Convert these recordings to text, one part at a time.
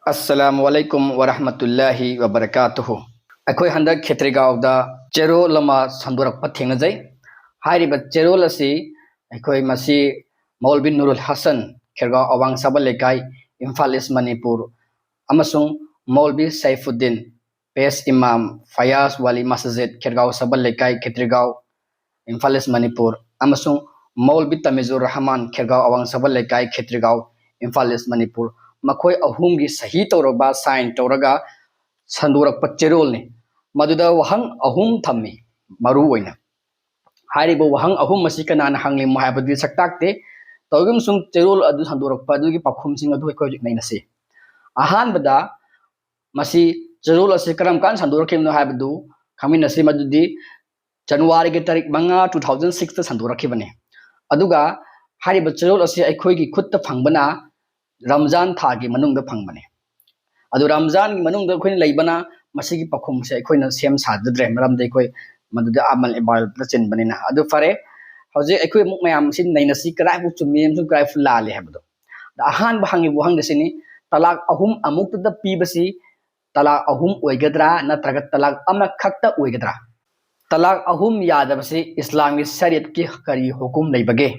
Assalamualaikum warahmatullahi wabarakatuh. Akhoi handak Khetrigaon da chero lama sandurak patheng jai. Hari ba chero lasi akhoi masi Maulvi Nurul Hasan Khergaon awang sabal lekai Imphal East Manipur amasung Maulvi Saifuddin Pes Imam Fayaz Wali Masjid Khergaon sabal lekai Khetrigaon Imphal East Manipur amasung Maulvi Tamizur Rahman Khergaon awang sabal lekai Khetrigaon Imphal East Manipur makhoi ahum gi sahi tawraba sign tawraga sandurak pachirol ni maduda wahang ahum thammi maru oina haribo wahang ahum masi kana hangli mahabadi saktakte tawgum sung cherol adu sandurak padu gi pakhum sing adu ko naina se ahan bada masi cherol ase karam kan sandurak kim no habadu khamin ase madudi January ge tarik manga 2006 ta sandurak khibane aduga haribo cherol ase aikhoi gi khutta phangbana Ramzan thagi manung da phangbane adu Ramzan gi manung da khoin leibana masigi pakhum se khoina sem sadre maram dei khoi maduda amal ibal da chen banina adu fare hoje khoi muk mayam sin naina si krai bu chumi em su krai fulla le habdo da han ba hangi bu hang de sini talak ahum amuk da pi basi talak ahum oigadra natraga talak ama khakta oigadra talak ahum yada basi islamic shariat ki kari hukum leibage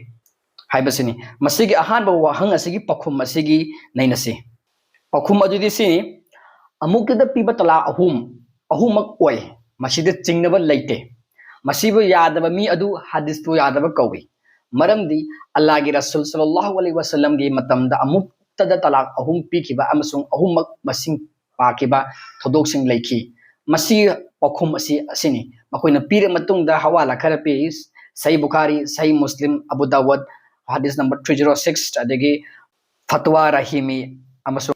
haibasini masigi ahan ba wahang asigi pakhum asigi nainasi pakhum adudi sini amuk da piba tala ahumak oi masida chingnaba leite masibu yadaba mi adu hadis tu yadaba kawi maramdi allah gi rasul sallallahu alaihi wasallam gi matamda amuk tada talak ahum pikiba amasung ahumak masing pakiba thodok sing leiki masi pakhum asi asini makoina pire matungda hawala khara pe sahih bukhari sahih muslim abu dawud hadis number 306 adagi fatwa rahimi amasung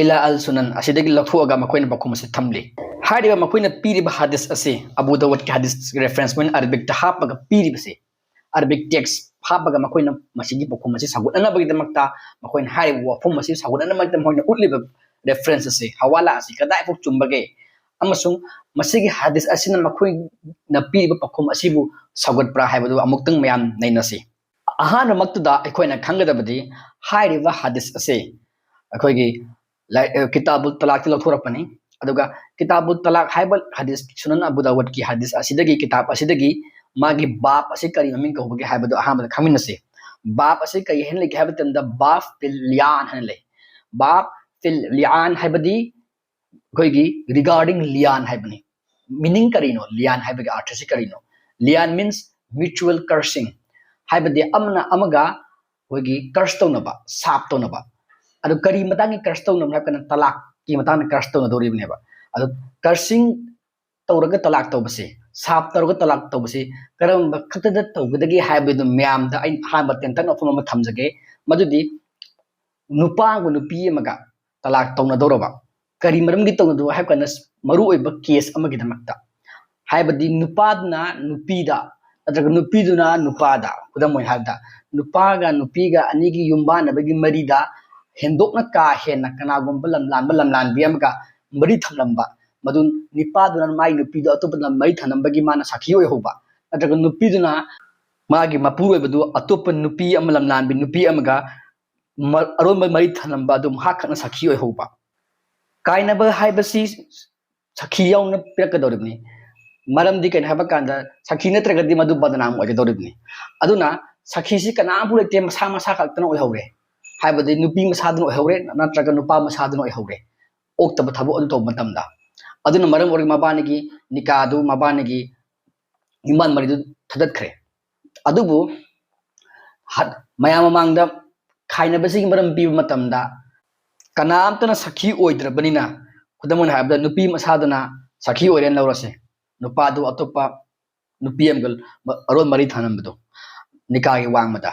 ila al sunan asidagi lakhuaga makoina bakhum ase thamli hariba makoina piriba hadis ase abu dawud ki hadis reference when arabic ta hapaga piriba se arabic text hapaga makoina masigi bakhum ase sagudana bagi damakta makoina hariba wafum ase sagudana magta moina utliba reference ase hawala ase kadai fuk chumbage amasung masigi hadis asina makoina piriba bakhum asibu sagudpra haibadu amuktang mayam nainasi ahana maktuda akoina khangadabadi hairiba hadis ase akoigi kitabul talaq tilakthurapani aduga kitabul talaq haibal hadis sunan abu dawud ki hadis asidagi kitab asidagi magi bab ase kari mamin ko bagi haibadu ahama khaminase bab ase kai hen le habatamda bab fil lian hanle bab fil lian haibadi koigi regarding lian haibani meaning karino lian haibagi arthasi karino lian means mutual cursing haibadi amna amaga koigi curse tonaba sap tonaba adu kari matangi curse tonaba kana talak ki matang curse tona doribne ba adu cursing tawraga talak tawbase sap tawraga talak tawbase karam khakta tawgadagi haibadu myam da ai hamba tentan of ma thamjage madudi nupa gu nupi amaga talak tawna doraba kari maram gi tawna do haib kana maru oiba case amagi damakta haibadi nupadna nupida atraga nupiduna nupada kudamoi habda nupaga nupiga anigi yumbana bagi marida hendokna ka henna kanagomba lamlan biamga mari thamlamba madun nipaduna mai nupido atopna mai thanambagi mana sakhi oi hoba atraga nupiduna magi mapuroi badu atop nupi amalamlan bi nupi amaga aron mari thanamba dum hakhana sakhi oi hoba kainaba haibasi sakhi yauna pirakadoribni maramdi ken haba kanda sakhi natragadi madu badnam oi gedoribni aduna sakhi si kana pulete masa khaktana oi hore haibadi nupi masadun oi hore natraga nupa masadun oi hore oktaba thabu adu to matamda aduna maram ori mabanigi nikadu mabanigi iman maridu thadakhre adubu mayam mangda khaina basi maram pi matamda kanamtana sakhi oidrabanina kudamon habda nupi masaduna sakhi oiren lawrase nupadu atopa nupi amgal aron mari thanambado nikagi wangmada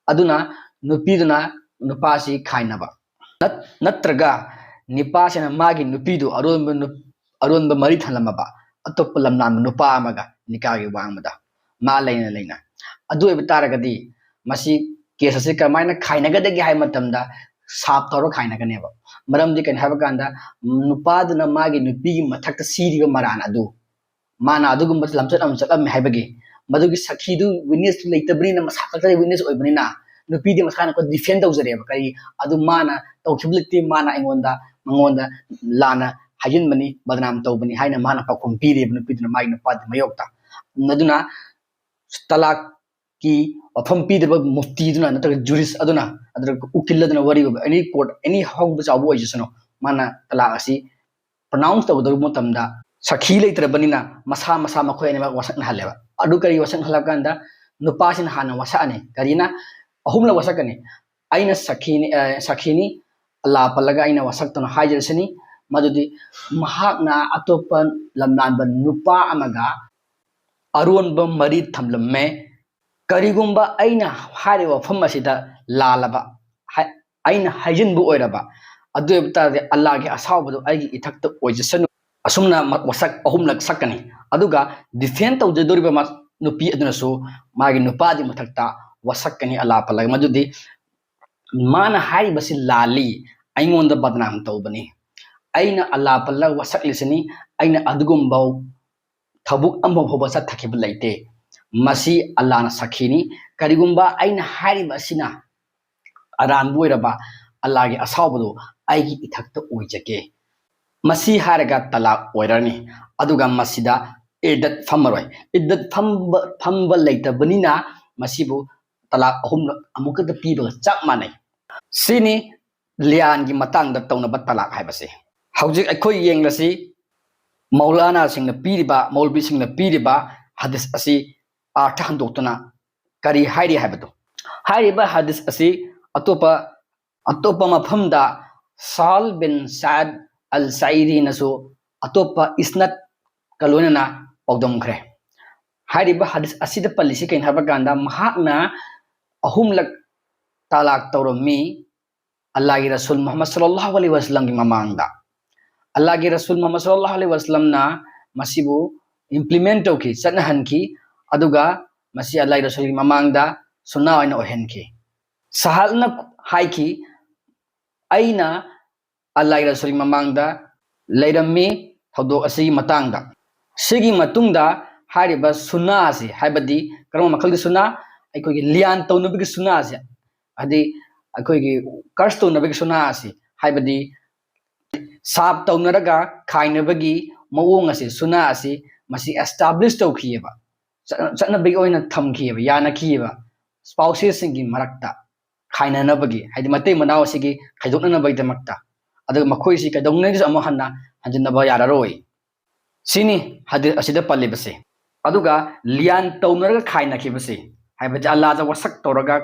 aduna nupiduna nupasi khainaba natraga nipasina magi nupidu aron mari thanamaba atopa lamnan nupa amaga nikagi wangmada ma leina adu ebitaragadi masi case ase kamaina khainagadagi hay matamda sap tawra khainaganeba maramdi kan habakanda nupaduna magi nupigi mathakta siriga maran adu mana adugum lamchat amchat am haibagi madugi sakhidu witness leitabri na masakta witness oibani na नुपीदी मसाना को defend तौजरेबा करी अदु माना तौखिबलिती माना इंगोंदा मंगोंदा लाना हाजिनबनी बदनाम तौबनी हाइना माना पाखुम पीरेब नुपीदुना माइ नुपाद मयोक्ता नदुना तलाक की वफम पीदब मुफ्तीदुना नतग जुरिस अदुना अदर उकिलदुना वरी एनी कोर्ट एनी हाउब चाबु ओइजसनो माना तलाक असी प्रोनाउंस तौदब मतमदा सखी लेत्रबनिना मसा मसा मखोयने वसक हलेबा अदु करी वसक हलकांदा नुपासिन हाना वसाने करीना अहुमला वसकने आइना सखीनी अल्लाह पलगा आइना वसक्तनो हाइजरसनी मदुदी महाकना अतोपन लमनानब नुपा अमगा अरुनब मरी थमलमे करीगुंबा आइना हारे वफम असिदा लालबा आइना हाइजिनबु ओइरबा अदुबतादे अल्लाह के असावबदो आइगी इथक्त ओइजसनु असुमना वसक अहुमलक सकनी अदुगा डिफेंड तौजदोरिबा नुपी अदुनसु मागी नुपादी मथक्ता वसकनी अल्लाह पलगा मदुदी माना हारी बसी लाली आइंगोंदा बदनाम तौबनी आइना अल्लाह पलगा वसकलिसनी आइना अदुगुंबा थबुक अम्बो फोबा सथखिब लैते मसी अल्लाह ना सखीनी करिगुंबा आइना हारी बसीना अरानबु ओइरबा अल्लाह के असावबदो आइगी इथक्ता ओइजके मसी हारगा तलाक ओइरनी अदुगा मसीदा इद्दत फमरोय इद्दत फमब लैतबनिना मसीबु तलाक अहुम अमुकद पीबगा चक मानै सिनी लियान की मतंगदा तौनबा तलाक हाइबसे हौजिक अखोय येंगलसी मौलाना सिंह पीरिबा मौलवी सिंह पीरिबा हदीस असी अर्थ हंदोक्तना करी हाइरी हाइबदो हाइरिबा हदीस असी अतोपा मफमदा साल बिन साद अल साइरी नसो अतोपा इसनत कलोनना पौदमखरे हाइरिबा हदीस असीदा पल्लिसी कैन हाबगांदा महाकना अहुमलक तलाक तौरमी अल्लाह के रसूल मोहम्मद सल्लल्लाहु अलैहि वसल्लम की ममांगदा अल्लाह के रसूल मोहम्मद सल्लल्लाहु अलैहि वसल्लम ना मसीबु इम्प्लीमेंट तौकी चनहनकी अदुगा मसी अल्लाह के रसूल की ममांगदा सुन्ना ओइना ओहनकी सहालना हाइकी आइना अल्लाह के रसूल की ममांगदा लेरमी थौदोक असी मतंगदा सिगी मतुंगदा हारिबा सुन्ना असी हाइबदी करम मखलगी सुन्ना अखोगी लियान तौनबगी सुन्ना असी अदि अखोगी कर्स तौनबगी सुन्ना असी हाइबदी साप तौनरगा खाइनबगी मवोंग असी सुन्ना असी मसी एस्टाब्लिश तौखियेबा चनबगी ओइना थमखियेबा यानखियेबा स्पाउसेस सिंगी मरक्ता खाइननबगी हाइदि मते मनाव सिगी खाइदोकनबगीदमक्ता अदुग मखोइसी कदौनगिस अमो हन्ना हंजिनबा यारारोय सिनी हदीस असिदा पल्लिबसे अदुगा लियान तौनरगा खाइनखिबसे हाइबदी अल्लाह वसक तौरगा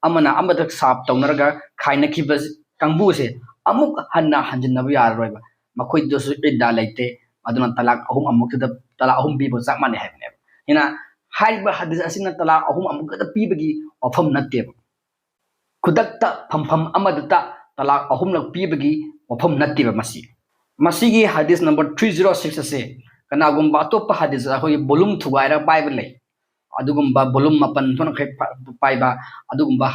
अमना अमदक साप तौनरगा खाइनखिबस कंबुसे अमुक हन्ना हंजिनबा यारारोयबा मखोइदसु इद्दा लैते अदुना तलाक अहुम अमुकदा तलाक अहुम बीबो चक माने हाइबने हिना हाइबा हदीस असिना तलाक अहुम अमुकदा पीबगी वफम नत्तेब खुदक्ता फमफम अमदता तलाक अहुमलक पीबगी वफम नत्तेब मसीगी हदीस नंबर 306 असे कनागुंबा अतोप हदीस अखोई वॉल्यूम थुगाइरा पाइबा लay अदुगुंबा वॉल्यूम मपन थोन खे पाइबा अदुगुंबा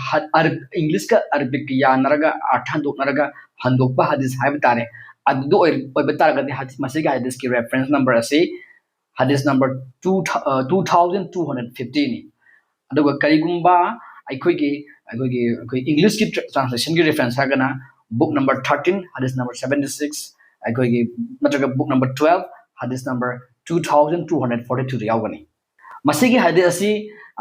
इंग्लिश का अरबिक यानरगा अर्थ हंदोकनरगा हंदोकबा हदीस हाइब तारे अदु ओइबा तारगदि हदीस मसीगी हदीस की रेफरेंस नंबर असे हदीस नंबर 2250 नि अदुगा करिगुंबा अखोई इंग्लिश की ट्रांसलेशन की रेफरेंस हागना बुक नंबर 13 हदीस नंबर 76 अखोई नत्रगा बुक नंबर 12 हदीस नंबर 2242 यावगनी मसीगी हदीस असी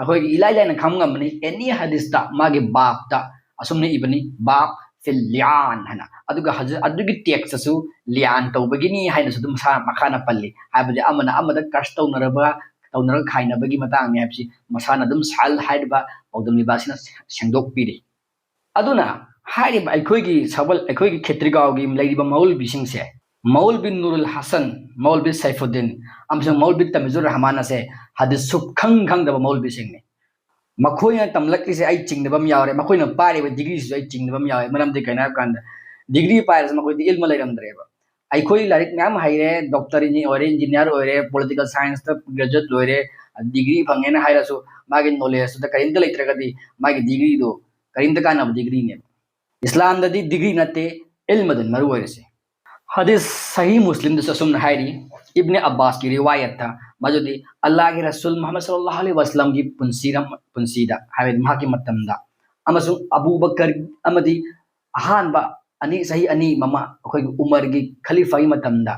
अखोई इलाई लाइन खमगमनी एनी हदीस ता मागे बाप ता असुमने इबनी बाप फिल लियान हना अदुगा अदुगी टेक्स्ट असु लियान तौबगिनी हाइना सु दुम सा मखाना पल्ली हाबदि अमना अमदा कष्ट तौनरबा खाइनबगी मतंग हाबसी मसाना दुम साल हाइबा पौदमनि बासिना सेंदोक पीरी अदुना हाइबा अखोई सबल अखोई खेत्रिगावगी लैरिबा मौलवी सिंगसे मौलवी नुरुल हसन मौलवी सैफुद्दीन अमसंग मौलवी तमिजुर रहमान से हदीस सुख खंगदब मौलवी सिंगने मखोइना तमलक्किसे आई चिंगदबम यावरे मखोइना पारेबा डिग्री से आई चिंगदबम यावे मरमदि कैना कांदा डिग्री पायरस मखोइदि इल्म लैरमद्रेबा अखोई लारिक नाम हाइरे डॉक्टर इंजीनियर ओइरे पॉलिटिकल साइंस ता ग्रेजुएट लोइरे डिग्री फंगेना हाइरसु मागे नॉलेज ता करिंद लैत्रगदि मागे डिग्री दो करिंद काना डिग्री ने इस्लाम ददि डिग्री नते इल्म दन मरु ओइरसे हदीस सही मुस्लिम दसुम हाइरी इब्ने अब्बास की रिवायत था मजुदी अल्लाह के रसूल मोहम्मद सल्लल्लाहु अलैहि वसल्लम की पुंसीदा हाइद माकी मतमदा अमसुंग अबू बकर अमदी अहानबा अनि सही अनि ममा अखोई उमर की खलीफा की मतमदा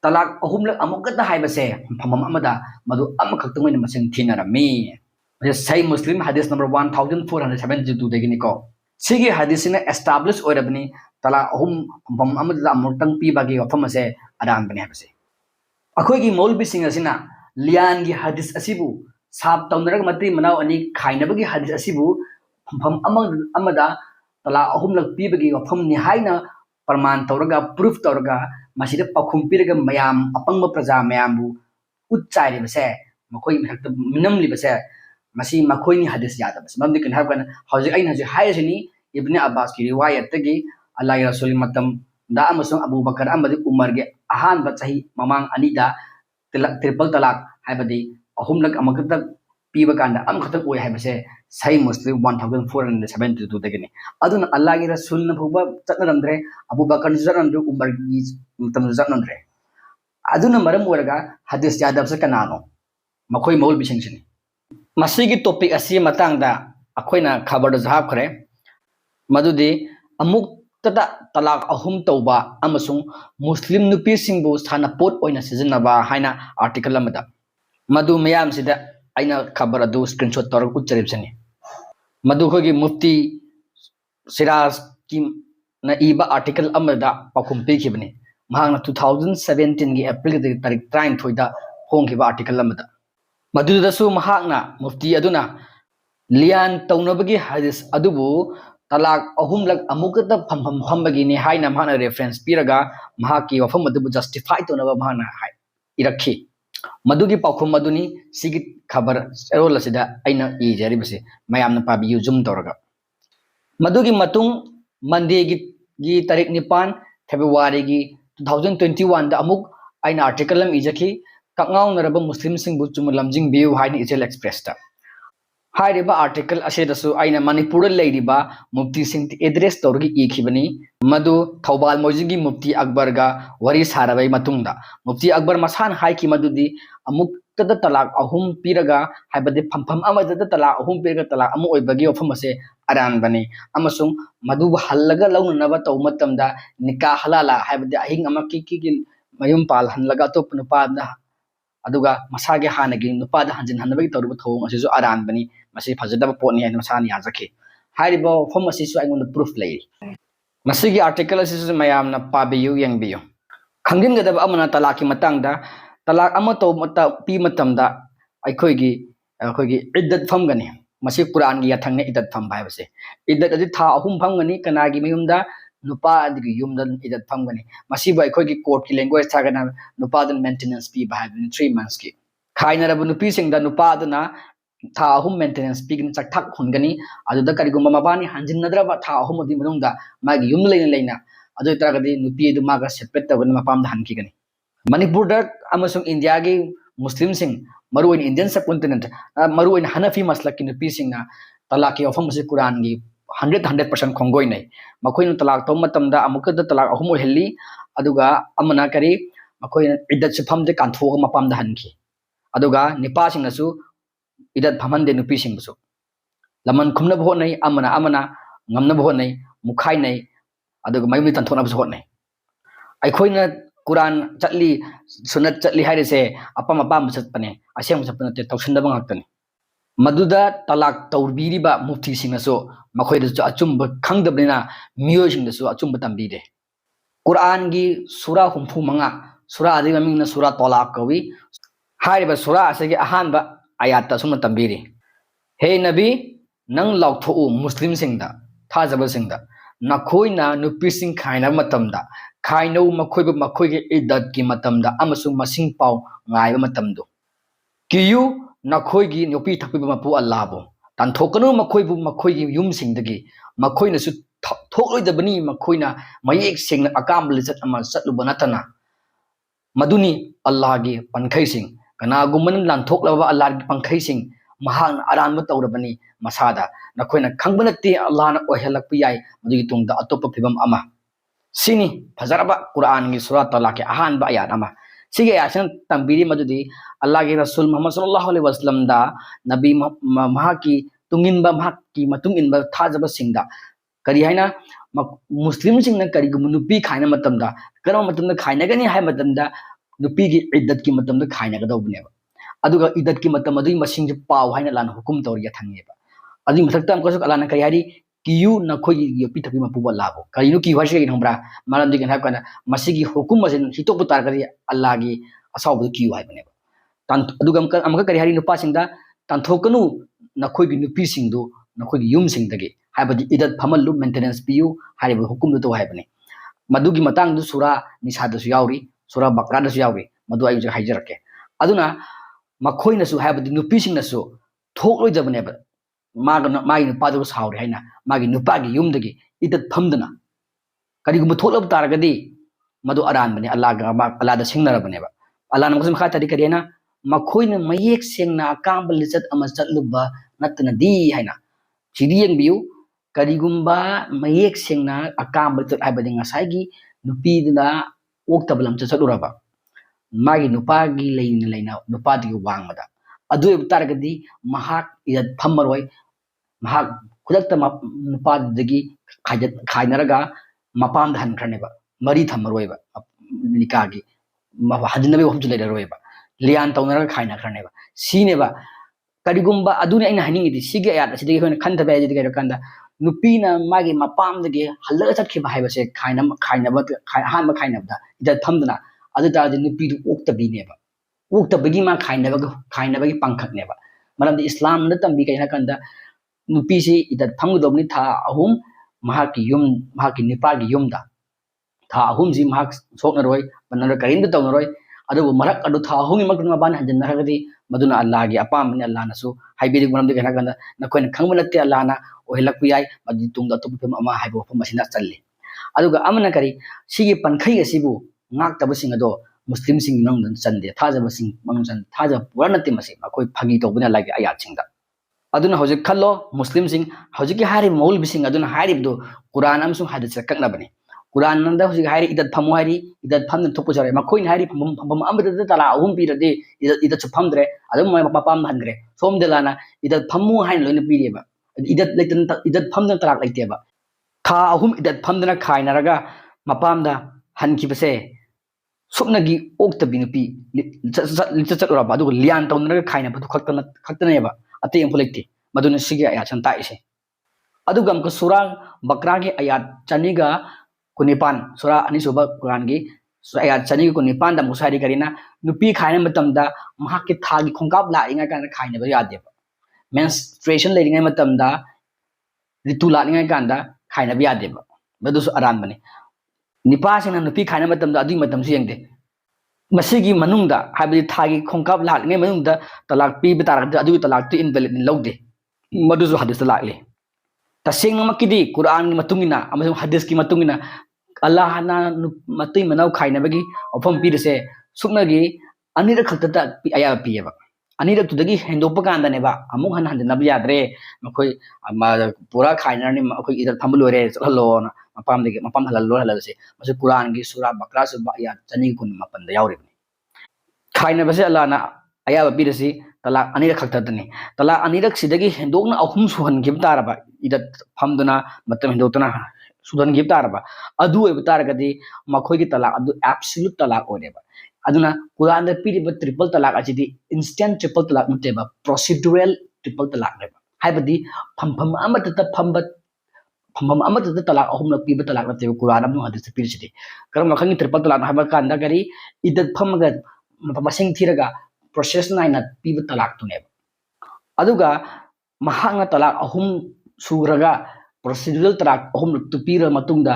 तलाक अहुमलक अमुकता हाइबसे फमम अमदा मदु अमखक्तंग मसिंग थिनरमी सही मुस्लिम हदीस नंबर 1472 देगिनिको सिगी हदीसने एस्टैब्लिश ओरबनी तलाक अहुम फम अमदा अमुक्तंग पीबागी वफम से अरान बने हाइबसे अखोई मौलवी सिंह असिना लियान की हदीस असिबु साब तौनरग मत्री मनाव अनि खाइनबगी हदीस असिबु फम अमदा तलाक अहुमलक पीबागी वफम नि हाइना प्रमाण तौरगा प्रूफ तौरगा मसीद पखुम पीरगा मयाम अपंग प्रजा मयामबु उच्चाइरिबसे मखोई मथक्त मिनमलिबसे मसी मखोई हदीस यादबस ममदि कन हाबन हौजिक आइन हौजिक हायसनी इब्ने अब्बास की रिवायत तगी अल्लाह रसूल मतम दा अमसुंग अबू बकर अमदी उमर के अहान बचाही ममांग अनिदा ट्रिपल तलाक हाइबदी अहुमलक अमकत पीबा कांदा अमखत ओय हाइबसे सही मुस्लिम 1472 दगनी अदुन अल्लाह की रसूल न फुबा चतनरंद्रे अबू बकर जरंद्रे उमर की मतम जरंद्रे अदुन मरम ओरगा हदीस यादबसे कनानो मखोई मौल बिसिंगसिनी मसीगी टॉपिक असी मतंगदा अखोइना खबर जहाब खरे मदुदी अमुक तदा तलाक अहुम तौबा अमसुंग मुस्लिम नुपी सिंबु सानापोट ओइना सिजनबा हाइना आर्टिकल अमदा मदु मयाम सिदा आइना खबर अदु स्क्रीनशॉट तौर उच्चरिबसनी मदु खोगी मुफ्ती सिराज की न इबा आर्टिकल अमदा पाखुम पेखिबनी महांगना 2017 की अप्रैल तारीख 23 दा फोंखिबा आर्टिकल अमदा मदुदसु महांगना मुफ्ती अदुना लियान तौनबगी हदीस अदुबु तलाक अहुमलक अमुकत फमफम फमबगिनी हाइना महाना रेफरेंस पीरगा महाकी वफम अदुबु जस्टिफाई तौनबा महाना हाइ इरखी मदुगी पाखुम मदुनी सिगी खबर रोल असिदा आइना इजरिबसे मयामना पाबियु जुम तौरगा मदुगी मतुंग मंडे की तारीख 9 फेब्रुवारी की 2021 दा अमुक आइना आर्टिकल अम इजखी कगाउनरब मुस्लिम सिंबु चुम लमजिंग बियु हाइना इजेल एक्सप्रेस ता हाइरिबा आर्टिकल असेदसु आइना मणिपुर लेरिबा मुफ्ती सिंह एड्रेस तौरगी इखिबनी मदु थौबाल मोजिंगी मुफ्ती अकबर गा वरी सारबाई मतुंगदा मुफ्ती अकबर मसान हाइकी मदुदी अमुक तद तलाक अहुम पीरगा हाइबदे फमफम अमदद तलाक अहुम पीरगा तलाक अमु ओइबगी वफम असे अरान बने अमसुंग मदु हल्लगा लौननबा तौ मतमदा निकाह हलाला हाइबदे अहिंग अमकी की मयुम पाल हनलगा तो नुपादा अदुगा मसागे हानगी नुपादा हंजिन हनबगी तौरब थौंग असिसु अरान बनी मसी फजदब पोनी है मसानी याजखे हाइरिबो फम असिसु आइगोन प्रूफ लई मसीगी आर्टिकल असिसु मयामना पाबियु यंगबियु खंगिनगदब अमना तलाकी मतंगदा तलाक अमा तो मता पी मतमदा अखोइगी इद्दत फमगनी मसी कुरान की याथंगने इद्दत फम भाइबसे इद्दत अदि था अहुम फमगनी कनागी मयुमदा नुपा अदि युमदन इद्दत फमगनी मसी बो अखोइगी कोर्ट की लैंग्वेज थागना नुपादन मेंटेनेंस पी भाइबनी 3 मंथ्स की खाइनरब नुपी सिंगदा नुपादना था अहुम मेंटेनेंस पीगन चक्थक हुनगनी अदुदा करिगुम मबानी हंजिनद्रबा था अहुम अदि मनुंगदा मागी युम लेना अदु तरगदी नुपी अदु मागा सेपरेट तगन मपामदा हनकिगनी मणिपुर इंडिया की मुस्लिम मरुइन इंडियन सब कॉन्टिनेंट मरुइन हनफी मसलक की नुपी तलाक की वफम से कुरान की 100% खोंगोई नहीं मखोइन तलाक तो मतमदा अमुकद तलाक अहुम हेली अदुगा अमना करी मखोइन इद्दत से फमदे कांथोग मपामदा हनकी अदुगा निपा सिंगसु इद्दत फमनदे नुपी सिंगसु लमन खुमनब हो नहीं अमना ngमनब हो नहीं मुखाई नहीं अदुगा मयुमी तंथोनब हो नहीं अखोइना कुरान चटली सुनत चटली हाइरेसे अपम अपम चटपने असेम चटपने तौसनदब ngakतनी मदुदा तलाक तौरबीरिबा मुफ्ती सिंगसो मखोइदसु अचुंब खंगदबनिना मियोय सिंगसु अचुंब तंबीरे कुरान की सूरा हुमफु मंगा सूरा आदि ममिंगना सूरा तलाक कवी हाइरिबा सूरा असेगी अहानबा आयात सुम तंबीरे हे नबी नंग लाउथो मुस्लिम सिंगदा थाजब सिंगदा नखोइना नुपी सिंग खाइना मतमदा खाइनौ मखोइब मखोइगे इद्दत की मतमदा अमसुंग मसिंग पाउ ngaइबा मतमदो कियु नखोइगी नुपी थपिबा मपु अल्लाहबो तानथोकनु मखोइबु मखोइगी युम सिंगदगी मखोइनसु थोकलोइदबनी मखोइना मयेक सिंगना अकाम लिचत अमा चतलुबा नतना मदुनी अल्लाहगी पंखैसिंग कनागुमन लांथोकलबा अल्लाहगी पंखैसिंग महान अरानब तौरबनी मसादा नखोइना खंगबनते अल्लाहना ओहेलकपु याय मदुगी तुंगदा अतोप फिबम अमा सिनी फजरबा कुरान की सूरा तलाक के अहानबा आयात अमा सिगे आसन तंबीरी मदुदी अल्लाह के रसूल मोहम्मद सल्लल्लाहु अलैहि वसल्लम दा नबी महा की ꯇꯨꯡꯏꯟꯕ ꯃꯍꯥꯛꯀꯤ ꯃꯇꯨꯡ ꯏꯟꯕ ꯊꯥꯖꯕꯁꯤꯡꯗ ꯀꯔꯤ ꯍꯥꯏꯅ ꯃꯨꯁꯂꯤꯝꯁꯤꯡꯅ ꯀꯔꯤꯒꯨꯝꯕ ꯅꯨꯄꯤ ꯈꯥꯏꯅ ꯃꯇꯝꯗ ꯀꯔꯝꯕ ꯃꯇꯝꯗ ꯈꯥꯏꯅꯒꯅꯤ ꯍꯥꯏꯕ ꯃꯇꯝꯗ ꯅꯨꯄꯤꯒꯤ ꯏꯗꯠꯀꯤ ꯃꯇꯝꯗ ꯈꯥꯏꯅꯒꯗꯧꯕꯅꯦꯕ ꯑꯗꯨꯒ ꯏꯗꯠꯀꯤ ꯃꯇꯝ ꯑꯗꯨꯒꯤ ꯃꯁꯤꯡꯁꯦ ꯄꯥꯎ ꯍꯥꯏꯅ ꯂꯥꯟꯅ ꯍꯨꯀꯨꯝ ꯇꯧꯔꯒ ꯊꯝꯉꯦꯕ ꯑꯗꯨꯒꯤ ꯃꯊꯛꯇ ꯑꯃꯨꯛꯀꯁꯨ ꯑꯜꯂꯥꯍꯅ ꯀꯔꯤ ꯍꯥꯏꯔꯤ ꯀꯤꯌꯨ ꯅꯈꯣꯏꯒꯤ ꯌꯣꯛꯄꯤ ꯊꯛꯄꯤ ꯃꯄꯨꯕ ꯑꯜꯂꯥꯍꯕꯨ ꯀꯔꯤꯅꯣ ꯀꯤꯌꯨ ꯍꯥꯏꯁꯤ ꯀꯩꯒꯤꯅꯣ ꯈꯪꯕ꯭ꯔꯥ ꯃꯔꯝꯗꯤ ꯀꯩꯅꯣ ꯍꯥꯏꯕ ꯀꯥꯟꯗ ꯃꯁꯤꯒꯤ ꯍꯨꯀꯨꯝ ꯑꯁꯤ ꯍꯤꯇꯣꯛꯄ ꯇꯥꯔꯒꯗꯤ ꯑꯜꯂꯥꯍꯒꯤ ꯑꯁꯥꯎꯕꯗꯨ ꯀꯤꯌꯨ ꯍꯥꯏꯕꯅꯦꯕ ꯑꯗꯨꯒ ꯑꯃꯨꯛꯀ ꯀꯔꯤ ꯍꯥꯏꯔꯤ ꯅꯨꯄꯥꯁꯤꯡꯗ ꯇꯥꯟꯊꯣꯛꯀꯅꯨ ꯅꯈꯣꯏꯒꯤ ꯅꯨꯄꯤꯁꯤꯡꯗꯨ ꯅꯈꯣꯏꯒꯤ ꯌꯨꯝꯁꯤꯡꯗꯒꯤ ꯍꯥꯏꯕꯗꯤ ꯏꯗꯠ ꯐꯝꯍꯜꯂꯨ ꯃꯦꯟꯇꯦꯅꯦꯟꯁ ꯄꯤꯌꯨ ꯍꯥꯏꯔꯤꯕ ꯍꯨꯀꯨꯝꯗꯨ ꯇꯧ ꯍꯥꯏꯕꯅꯤ ꯃꯗꯨꯒꯤ ꯃꯇꯥꯡꯗꯨ ꯁꯨꯔꯥ ꯅꯤꯁꯥꯗꯁꯨ ꯌꯥꯎꯔꯤ ꯁꯨꯔꯥ ꯕꯀꯔꯥꯗꯁꯨ ꯌꯥꯎꯔꯤ ꯃꯗꯨ ꯑꯩ ꯍꯧꯖꯤꯛ ꯍꯥꯏꯖꯔꯛꯀꯦ ꯑꯗꯨꯅ ꯃꯈꯣꯏꯅꯁꯨ ꯍꯥꯏꯕꯗꯤ ꯅꯨꯄꯤꯁꯤꯡꯅꯁꯨ ꯊꯣꯛꯂꯣꯏꯗꯕꯅꯦꯕ मागी नुपादु सावरे हाइना मागी नुपागी युमदगी इदत फमदना करिगुम थोलब तारगदी मदु अरान बने अल्लाह दा सिंगनरबनेबा अल्लाह नमसम खा तरी करेना मखोइना मयेक सेंगना अकांब लिचत अमा चतलुबा नतना दी हाइना सिदी यंगबियु करिगुम्बा मयेक सेंगना अकांब लिचत हाइबदि ngasai नुपीदुना ओक्तबलम चतलुरबा मागी नुपागी लेना नुपादगी वांगमदा अदु तारगदी महाक इदत फमरoi महाक खुदक्ता नुपादगी खाइनरगा मपाम हनखरनेबा मरी थमरोइबा निकागी हजनबे हमजु लेररोइबा लियान तौनरगा खाइनखरनेबा सीनेबा करिगुम्बा अदुने अइना हाइनिंगिदि सिगे आयात असिदि होइन खंदबे आइदि गैर कंदा नुपीना मागी मपामदगी हल्लगा चटखिबा हाइबसे खाइनबा हानबा खाइनबदा इदत फमदना अदु तारदि नुपीदु ओक्तबिनेबा ओक्तबगी मा खाइनबगी पांखकनेबा मरमदि इस्लाम न तंबी कैना कंदा नुपीसी इदत फमगदोबनि था अहुम महाकी युम महाकी निपागी युमदा था अहुम जी महाक सोकनरोय बनर करिंद तौनरोय अदुबु मरक अदु था अहुम मकन मबान हंजनरगदी मदुना अल्लाहगी अपामनि अल्लाहनसु हाइबेदि मरमदि कैना कंदा नकोइन खंगबनते अल्लाहना ओहेलकु याय मदि तुंग अतुपम अमा हाइबो फमसिना चल्ली अदुगा अमना करी सिगी पनखै असिबु ngaktabasing ado muslim sing nang chande thajabasing manung chan thajab puranati masi akoi phagi tobuna lagi ayat singda aduna hojik khallo muslim sing hojik hari maul bising aduna hari do quran am sung hadith kakna bani quran nanda hojik hari idat phamu hari idat phamna thopu jare makoi hari pham amda tala ahum pirade idat chu phamdre adum mai papam hangre som delana idat phamu hain loina pireba idat leitan idat phamna tarak leiteba tha ahum idat phamdana khainaraga mapamda hankibase सुपनगी ओक्तबी नुपी चचलुरबा अदुग लियान तौनरगा खाइना बदु खक्तनेबा अते एम्फुलेक्ति मदुन सिगे आयात सन ताइसे अदुग अमक सूरा बकरा के आयात चनिगा कुनिपान सूरा अनिसुबा कुरान की आयात चनिगा कुनिपान दा मुसारी करिना नुपी खाइना मतमदा महाके थागी खोंकाब लाइंगा कान खाइना बा यादेबा मेंस्ट्रुएशन लेरिंगा मतमदा ऋतु लाइंगा कांदा खाइना बा यादेबा मदुसु अरान बने निपासिना नुपी खाइना मतमदा अदुई मतमसु यंगदे मसीगी मनुंगदा हाबदि थागी खोंकाब लाखने मनुंगदा तलाक पीब तारगदि अदुई तलाक तु इनवैलिड लौदे मदुसु हदीस लाखले तसेंग मकिदि कुरान की मतुंगिना अमसुं हदीस की मतुंगिना अल्लाहना मतुई मनाव खाइनबगी अफम पीरसे सुक्नगी अनिरक खलता आया पीएबा अनिरक तुदगी हेंदोप कांदनेबा अमुक हन हंदनब याद्रे मखोई पूरा खाइनरनि मखोई इदर फमलोरे चललोना मपाम हल्लो हल्लसे मसे कुरान की सूरा बकरा से आयात चनी कुन मपन यावरिबनि खाइनबसे अल्लाहना आया पीरसी तलाक अनिरक खलतनी तलाक अनिरक सिदगी हेंदोकना अहुम सुहनगिब तारबा इदत फमदुना मतम हेंदोकना सुहनगिब तारबा अदु एब तारगदी मखोई की तलाक अदु एब्सोल्यूट तलाक ओरेबा अदुना कुरान द पीरिब ट्रिपल तलाक अजिदी इंस्टेंट ट्रिपल तलाक नतेबा प्रोसीड्यूरल ट्रिपल तलाक नेबा हाइबदी फम अमतत फमबत फम अमतत तलाक अहुम पीब तलाक नतेबा कुरान अमनु हदीस पीरिसिदी करम मखंगी ट्रिपल तलाक हाइबा कांदा करी इदत फमगा मसिंग थीरगा प्रोसेस नाइना पीब तलाक तुनेबा अदुगा महांगा तलाक अहुम सुरगा प्रोसीड्यूरल तलाक अहुम तुपीर मतुंगदा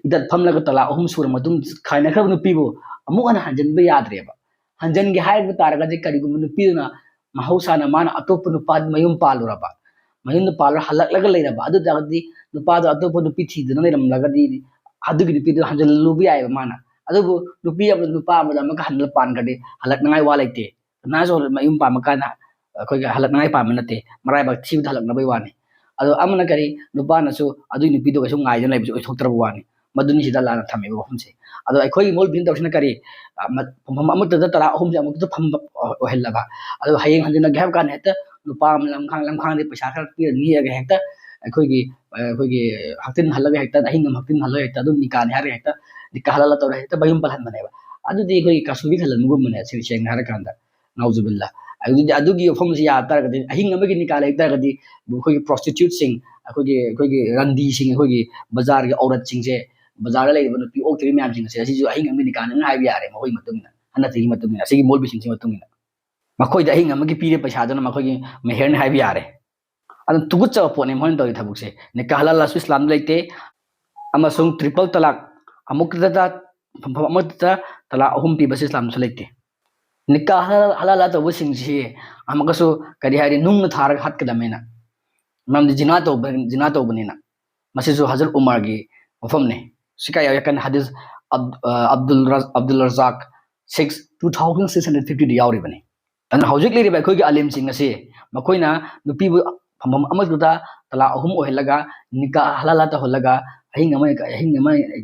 इदत फमलगा तलाक अहुम सुर मतुंग खाइना खब नुपीबो अमुक अन हंजनबे याद्रेबा हंजनगे हाइब तारगा जे करिगुम नुपीना महौसाना माना अतोप नुपाद मयुम पालुरबा मयुम पालर हलकलगा लेरबा अदु दागदी नुपाद अतोप नुपी थीदना लेरमलगदी अदुगी नुपीदु हंजललुबी आइबा माना अदुबु नुपी अब नुपा अमदा हंजल पानगदे हलकनाय वा लेते नाजो मयुम पामकाना अखोय हलकनाय पामनते मराइबा थीब हलकनबई वानी अदो अमना करी नुपानासु अदुई नुपीदु कसु ngaयजन लाइबसु ओइथोक्तरबा वानी मदुनि सिदा लाना थमेबा वहमसे अदो अखोय मोल बिन तौसना करी फम अमत तला अहुम अमुक फम ओहेलबा अदो हयें हंजना गहब कान हेता नुपा ꯂꯝꯈꯥꯡꯗꯤ ꯄꯩꯁꯥ ꯈꯔ ꯄꯤꯔ ꯅꯤꯔꯒ ꯍꯦꯛꯇ ꯑꯩꯈꯣꯏꯒꯤ ꯍꯛꯇꯤꯟ ꯍꯜꯂꯒ ꯍꯦꯛꯇ ꯑꯍꯤꯡ ꯑꯃ ꯍꯛꯇꯤꯟ ꯍꯜꯂꯒ ꯍꯦꯛꯇ ꯑꯗꯨꯝ ꯅꯤꯀꯥꯅꯤ ꯍꯥꯏꯔꯒ ꯍꯦꯛꯇ ꯅꯤꯀꯥ ꯍꯜꯂ ꯇꯧꯔꯒ ꯍꯦꯛꯇ ꯃꯌꯨꯝ ꯄꯥꯜꯍꯟꯕꯅꯦꯕ ꯑꯗꯨꯗꯤ ꯑꯩꯈꯣꯏꯒꯤ ꯀꯥꯁꯨꯕꯤ ꯈꯜꯍꯟꯕꯒꯨꯝꯕꯅꯦ ꯁꯦꯡꯅ ꯍꯥꯏꯔꯀꯥꯟꯗ ꯅꯥꯎꯖꯨꯕꯤꯜꯂꯥ ꯑꯗꯨꯗꯤ ꯑꯗꯨꯒꯤ ꯋꯥꯐꯝꯁꯤ ꯌꯥ ꯇꯥꯔꯒꯗꯤ ꯑꯍꯤꯡ ꯑꯃꯒꯤ ꯅꯤꯀꯥ ꯂꯩ ꯇꯥꯔꯒꯗꯤ ꯑꯩꯈꯣꯏꯒꯤ ꯄ꯭ꯔꯣꯁꯇꯤꯇ꯭ꯌꯨꯠꯁꯤꯡ ꯑꯩꯈꯣꯏꯒꯤ ꯔꯟꯗꯤꯁꯤꯡ ꯑꯩꯈꯣꯏꯒꯤ ꯕꯖꯥꯔꯒꯤ ꯑꯧꯔꯠꯁꯤꯡꯁꯦ ꯕꯖꯥꯔꯗ ꯂꯩꯔꯤꯕ ꯅꯨꯄꯤ ꯑꯣꯛꯇ꯭ꯔꯤꯕ ꯃꯌꯥꯝꯁꯤꯡ ꯑꯁꯦ ꯑꯁꯤꯁꯨ ꯑꯍꯤꯡ ꯑꯃꯒꯤ ꯅꯤꯀꯥꯅꯦꯅ ꯍꯥꯏꯕ ꯌꯥꯔꯦ ꯃꯈꯣꯏꯒꯤ ꯃꯇꯨꯡ ꯏꯟꯅ ꯍꯟꯗꯛꯀꯤ ꯃꯇꯨꯡ ꯏꯟꯅ ꯑꯁꯤꯒꯤ ꯃꯣꯜꯕꯤꯁꯤꯡꯒꯤ ꯃꯇꯨꯡ ꯏꯟꯅ ꯃꯈꯣꯏꯗ ꯑꯍꯤꯡ ꯑꯃꯒꯤ ꯄꯤꯔꯤꯕ ꯄꯩꯁꯥꯗꯨꯅ ꯃꯈꯣꯏꯒꯤ ꯃꯦꯍꯔꯅꯤ ꯍꯥꯏꯕ ꯌꯥꯔꯦ ꯑꯗꯨ ꯇꯨꯒꯠꯆꯕ ꯄꯣꯠꯅꯤ ꯃꯣꯏꯅ ꯇꯧꯔꯤ ꯊꯕꯛꯁꯦ ꯅꯤꯀꯥ ꯍꯂꯥꯜꯁꯨ ꯏꯁꯂꯥꯝꯗ ꯂꯩꯇꯦ ꯑꯃꯁꯨꯡ ꯇ꯭ꯔꯤꯄꯜ ꯇꯂꯥꯛ ꯑꯃꯨꯛꯇꯗ ꯃꯐꯝ ꯑꯃꯠꯇꯗ ꯇꯂꯥꯛ 3 ꯄꯤꯕꯁꯤ ꯏꯁꯂꯥꯝꯗꯁꯨ ꯂꯩꯇꯦ ꯅꯤꯀꯥ ꯍꯂꯥꯜ ꯇꯧꯕꯁꯤꯡꯁꯤ ꯑꯃꯨꯛꯀꯁꯨ ꯀꯔꯤ ꯍꯥꯏꯔꯤ ꯅꯨꯡꯅ ꯊꯥꯔꯒ ꯍꯥꯠꯀꯗꯕꯅꯤꯅ ꯃꯔꯝꯗꯤ ꯖꯤꯅꯥ ꯇꯧꯕꯅꯤꯅ ꯃꯁꯤꯁꯨ ꯍꯖꯔꯠ ꯎꯃꯔꯒꯤ ꯋꯥꯐꯝꯅꯤ ꯁꯤꯀꯥꯏ ꯌꯥꯀꯟ ꯍꯗꯤꯁ ꯑब्ꯗꯨꯜ ꯔꯖꯥꯛ 2650 ꯌꯥꯎꯔꯤꯕꯅꯤ ꯑꯗꯨꯅ ꯍꯧꯖꯤꯛ ꯂꯩꯔꯤꯕ ꯑꯩꯈꯣꯏꯒꯤ ꯑꯂꯤꯝꯁꯤꯡ ꯑꯁꯤ ꯃꯈꯣꯏꯅ ꯅꯨꯄꯤꯕꯨ ꯐꯝꯐꯝ ꯑꯃꯗꯨꯗ ꯇꯂꯥꯛ 3 ꯑꯣꯏꯍꯜꯂꯒ ꯅꯤꯀꯥ ꯍꯂꯥꯜ ꯇꯧꯍꯜꯂꯒ ꯑꯍꯤꯡ ꯑꯃ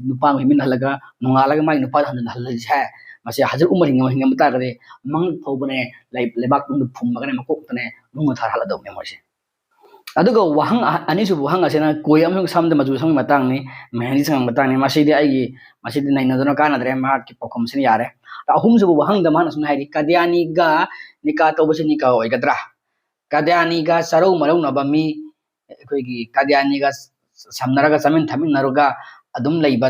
ꯅꯨꯄꯥ ꯍꯤꯡꯃꯤꯟꯅꯍꯜꯂꯒ ꯅꯣꯡꯉꯥꯜꯂꯒ ꯃꯥꯒꯤ ꯅꯨꯄꯥꯗ ꯍꯜꯍꯜꯂꯤꯁꯦ ꯃꯁꯤ ꯍꯖꯔꯠ ꯎꯃꯔ ꯍꯤꯡꯉꯝꯕ ꯇꯥꯔꯒꯗꯤ ꯃꯪ ꯐꯧꯕꯅꯦ ꯂꯩꯕꯥꯛꯇꯨꯡꯗ ꯐꯨꯝꯃꯒꯅꯦ ꯃꯀꯣꯛꯇꯅꯦ ꯅꯨꯡꯅ ꯊꯥꯔꯍꯜꯂꯗꯧꯕꯅꯦ ꯃꯣꯏꯁꯦ ꯑꯗꯨꯒ ꯋꯥꯍꯪ ꯑꯅꯤꯁꯨꯕ ꯋꯥꯍꯪ ꯑꯁꯤꯅ ꯀꯣꯏ ꯑꯃꯁꯨꯡ ꯁꯝꯗ ꯃꯆꯨ ꯁꯪꯕꯒꯤ ꯃꯇꯥꯡꯅꯤ ꯃꯦꯍꯟꯗꯤ ꯁꯪꯕꯒꯤ ꯃꯇꯥꯡꯅꯤ ꯃꯁꯤꯗꯤ ꯅꯩꯅꯗꯨꯅ ꯀꯥꯟꯅꯗ꯭ꯔꯦ ꯃꯍꯥꯛꯀꯤ ꯄꯥꯎꯈꯨꯝꯁꯤꯅ ꯌꯥꯔꯦ ꯑꯍꯨꯝꯁꯨꯕ ꯋꯥꯍꯪꯗ ꯃꯥꯅ ꯁꯨꯝ ꯍꯥꯏꯗꯤ ꯀꯗꯤꯌꯥꯅꯤꯒ ꯅꯤꯀꯥ ꯇꯧꯕꯁꯤ ꯅꯤꯀꯥ ꯑꯣꯏꯒꯗ꯭ꯔꯥ ꯀꯗꯤꯌꯥꯅꯤꯒ ꯆꯔꯧ ꯃꯔꯧꯅꯕ ꯃꯤ ꯑꯩꯈꯣꯏꯒꯤ ꯀꯗꯤꯌꯥꯅꯤꯒ ꯁꯝꯅꯔꯒ ꯆꯥꯃꯤꯟ ꯊꯛꯃꯤꯟꯅꯔꯒ ꯑꯗꯨꯝ ꯂꯩꯕ